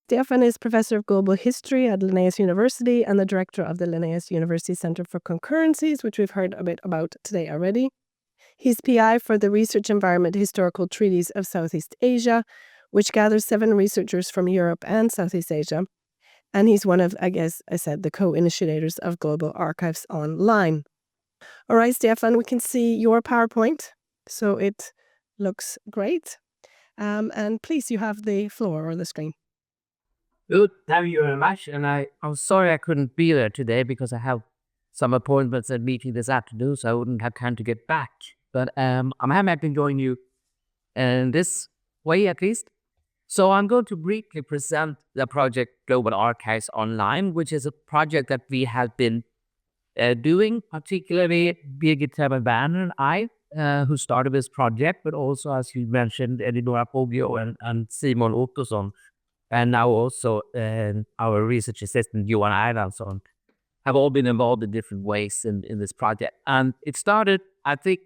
Stefan is Professor of Global History at Linnaeus University and the Director of the Linnaeus University Center for Concurrencies, which we've heard a bit about today already. He's PI for the Research Environment Historical Treaties of Southeast Asia, which gathers 7 researchers from Europe and Southeast Asia. And he's one of, I guess I said, the co-initiators of Global Archives Online. All right, Stefan, we can see your PowerPoint, so it looks great. And please, you have the floor or the screen. Good, thank you very much. And I'm sorry I couldn't be there today because I have some appointments and meeting this afternoon, so I wouldn't have time to get back. But I'm happy to join you in this way at least. So I'm going to briefly present the project Global Archives Online, which is a project that we have been doing, particularly Birgit Werner and I, who started this project, but also, as you mentioned, Elinora Poggio and Simon Ottosson, and now also our research assistant, Johan Erlandsson, have all been involved in different ways in this project. And it started, I think,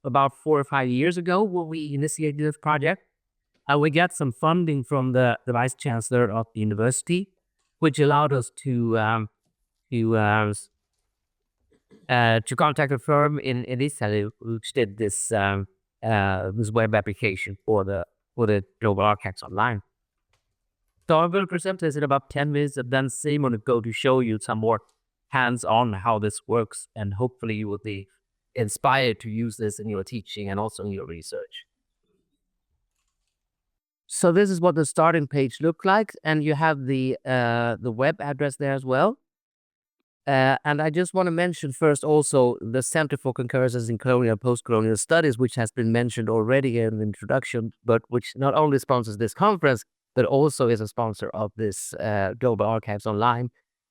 about 4 or 5 years ago when we initiated this project. And we got some funding from the Vice Chancellor of the university, which allowed us to contact a firm in Italy which did this web application for the Global Archives Online. So I'm going to present this in about 10 minutes, and then Simon will go to show you some more hands-on how this works, and hopefully you will be inspired to use this in your teaching and also in your research. So this is what the starting page looks like, and you have the web address there as well. And I just want to mention first also the Center for Concurrences in Colonial and Post-Colonial Studies, which has been mentioned already in the introduction, but which not only sponsors this conference, but also is a sponsor of this Global Archives Online.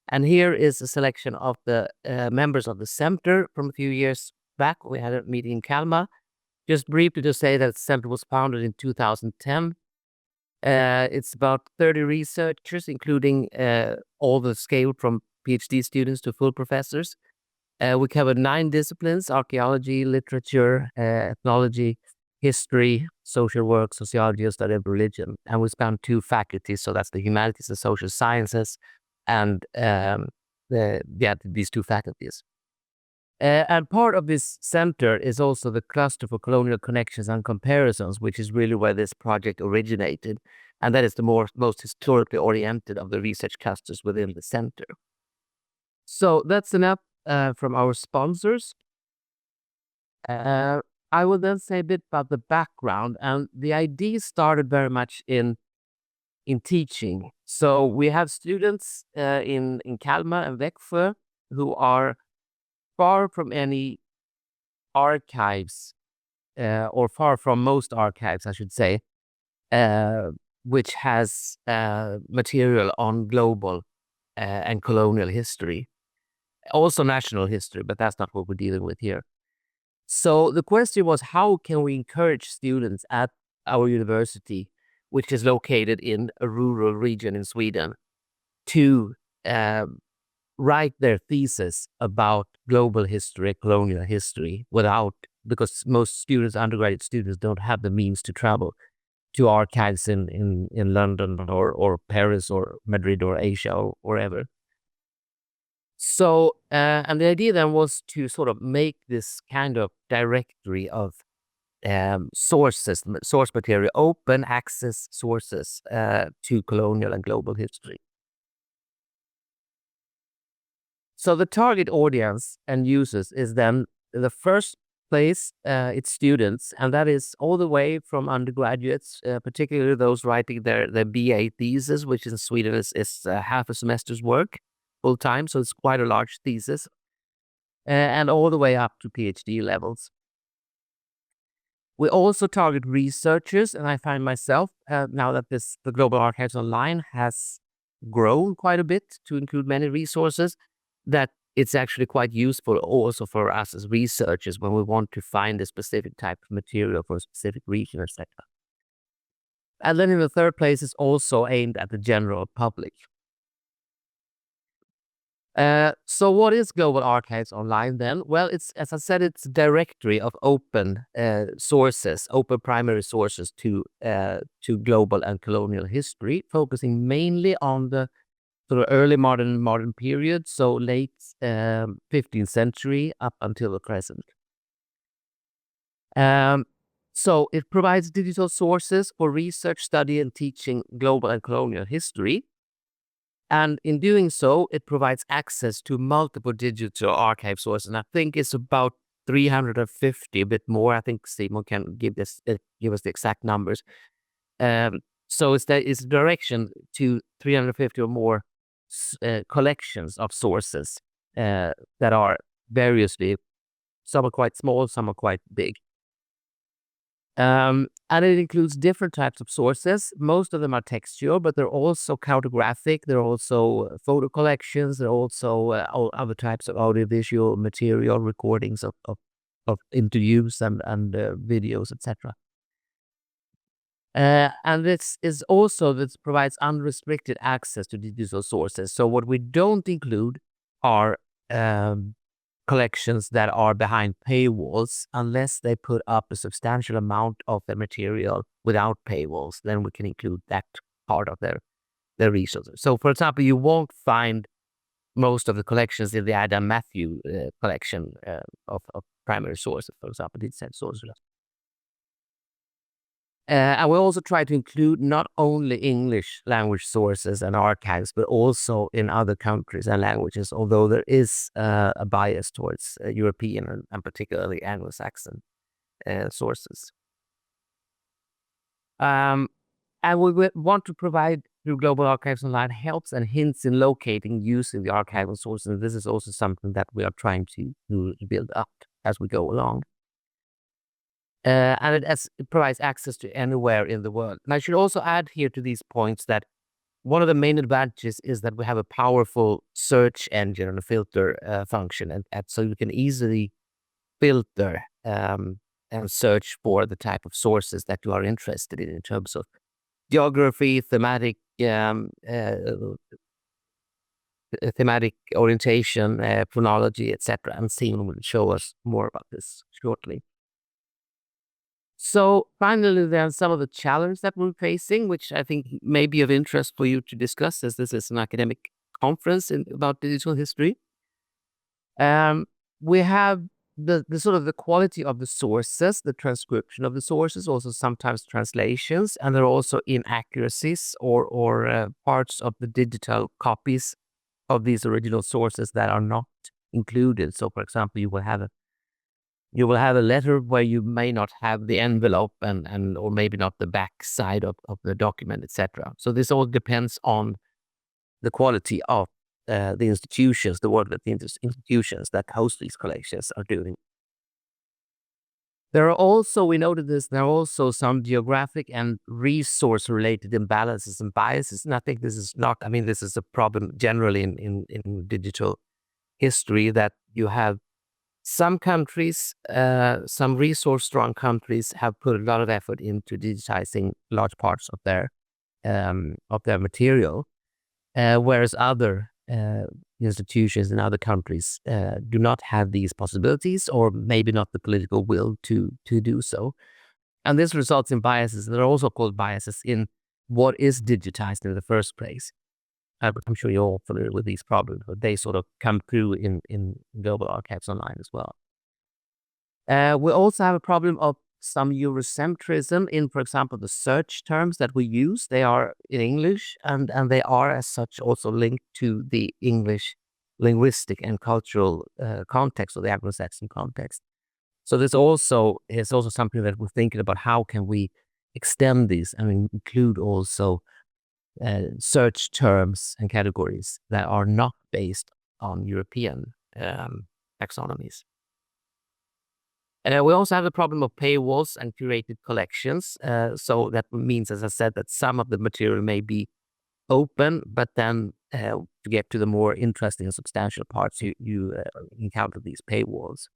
And here is a selection of the members of the center from a few years back. We had a meeting in Kalmar. Just briefly to say that the center was founded in 2010. It's about 30 researchers, including all the scale from PhD students to full professors. We covered 9 disciplines: archaeology, literature, ethnology, history, social work, sociology, and study of religion. And we span 2 faculties, so that's the humanities and social sciences, and these 2 faculties. And part of this center is also the Cluster for Colonial Connections and Comparisons, which is really where this project originated. And that is the most historically oriented of the research clusters within the center. So that's enough from our sponsors. I will then say a bit about the background, and the idea started very much in teaching. So we have students in Kalmar and Växjö who are far from any archives, or far from most archives, I should say, which has material on global and colonial history, also national history, but that's not what we're dealing with here. So the question was, how can we encourage students at our university, which is located in a rural region in Sweden, to write their thesis about global history, colonial history, because most students, undergraduate students, don't have the means to travel to archives in London or Paris or Madrid or Asia or wherever. So, and the idea then was to sort of make this kind of directory of source material, open access sources to colonial and global history. So the target audience and users is then, in the first place, it's students, and that is all the way from undergraduates, particularly those writing their BA thesis, which in Sweden is half a semester's work full time, so it's quite a large thesis, and all the way up to PhD levels. We also target researchers, and I find myself, now that the Global Archives Online has grown quite a bit to include many resources, that it's actually quite useful also for us as researchers when we want to find a specific type of material for a specific region, etc. And then in the third place, it's also aimed at the general public. So what is Global Archives Online then? Well, it's, as I said, it's a directory of open sources, open primary sources to global and colonial history, focusing mainly on the sort of early modern period, so late 15th century up until the present. So it provides digital sources for research, study, and teaching global and colonial history. And in doing so, it provides access to multiple digital archive sources. And I think it's about 350, a bit more. I think Simon can give us the exact numbers. So it's a direction to 350 or more collections of sources that are variously, some are quite small, some are quite big. And it includes different types of sources. Most of them are textual, but they're also cartographic. They're also photo collections. They're also all other types of audiovisual material, recordings of interviews and videos, etc. And this provides unrestricted access to digital sources. So what we don't include are collections that are behind paywalls, unless they put up a substantial amount of the material without paywalls. Then we can include that part of their resources. So, for example, you won't find most of the collections in the Adam Matthew collection of primary sources, for example, digital sources. And we also try to include not only English language sources and archives, but also in other countries and languages, although there is a bias towards European and particularly Anglo-Saxon sources. And we want to provide, through Global Archives Online, helps and hints in locating, using the archival sources. And this is also something that we are trying to build up as we go along. And it provides access to anywhere in the world. And I should also add here to these points that one of the main advantages is that we have a powerful search engine and a filter function, and so you can easily filter and search for the type of sources that you are interested in terms of geography, thematic orientation, chronology, etc. And Simon will show us more about this shortly. So finally, there are some of the challenges that we're facing, which I think may be of interest for you to discuss, as this is an academic conference about digital history. We have the sort of the quality of the sources, the transcription of the sources, also sometimes translations, and there are also inaccuracies or parts of the digital copies of these original sources that are not included. So, for example, you will have a letter where you may not have the envelope and or maybe not the back side of the document, etc. So this all depends on the quality of the institutions, the work that the institutions that host these collections are doing. There are also, we noted this, there are also some geographic and resource-related imbalances and biases. And I think this is this is a problem generally in digital history, that you have some countries, some resource-strong countries have put a lot of effort into digitizing large parts of their material, whereas other institutions in other countries do not have these possibilities, or maybe not the political will to do so. And this results in biases. They're also called biases in what is digitized in the first place. I'm sure you're all familiar with these problems, but they sort of come through in Global Archives Online as well. We also have a problem of some Eurocentrism in, for example, the search terms that we use. They are in English, and they are as such also linked to the English linguistic and cultural context, or the Anglo-Saxon context. So this also is also something that we're thinking about. How can we extend these and include also search terms and categories that are not based on European taxonomies? We also have the problem of paywalls and curated collections. So that means, as I said, that some of the material may be open, but then to get to the more interesting and substantial parts, you encounter these paywalls.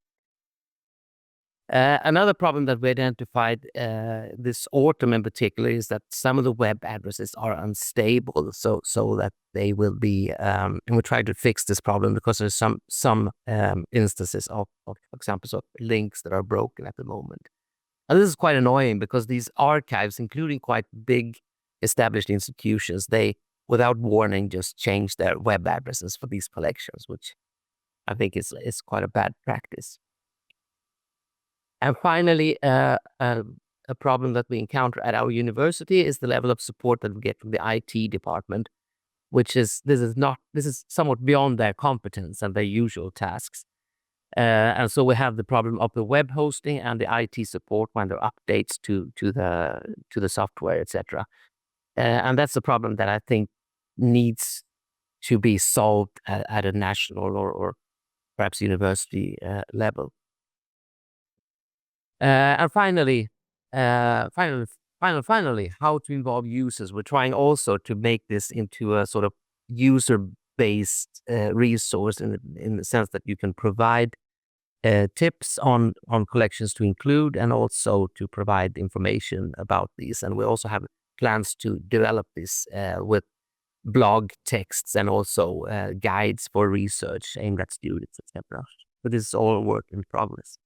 Another problem that we identified this autumn in particular is that some of the web addresses are unstable, so that they will be, and we try to fix this problem because there's some instances of examples of links that are broken at the moment. And this is quite annoying because these archives, including quite big established institutions, they, without warning, just change their web addresses for these collections, which I think is quite a bad practice. And finally, a problem that we encounter at our university is the level of support that we get from the IT department, which is this is somewhat beyond their competence and their usual tasks. And so we have the problem of the web hosting and the IT support when there are updates to the software, etc. And that's a problem that I think needs to be solved at a national or perhaps university level. And finally, how to involve users. We're trying also to make this into a sort of user-based resource in the sense that you can provide tips on collections to include and also to provide information about these. And we also have plans to develop this with blog texts and also guides for research aimed at students, etc. But this is all work in progress.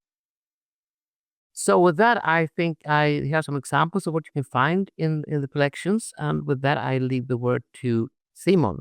So with that, I think I have some examples of what you can find in the collections. And with that, I leave the word to Simon.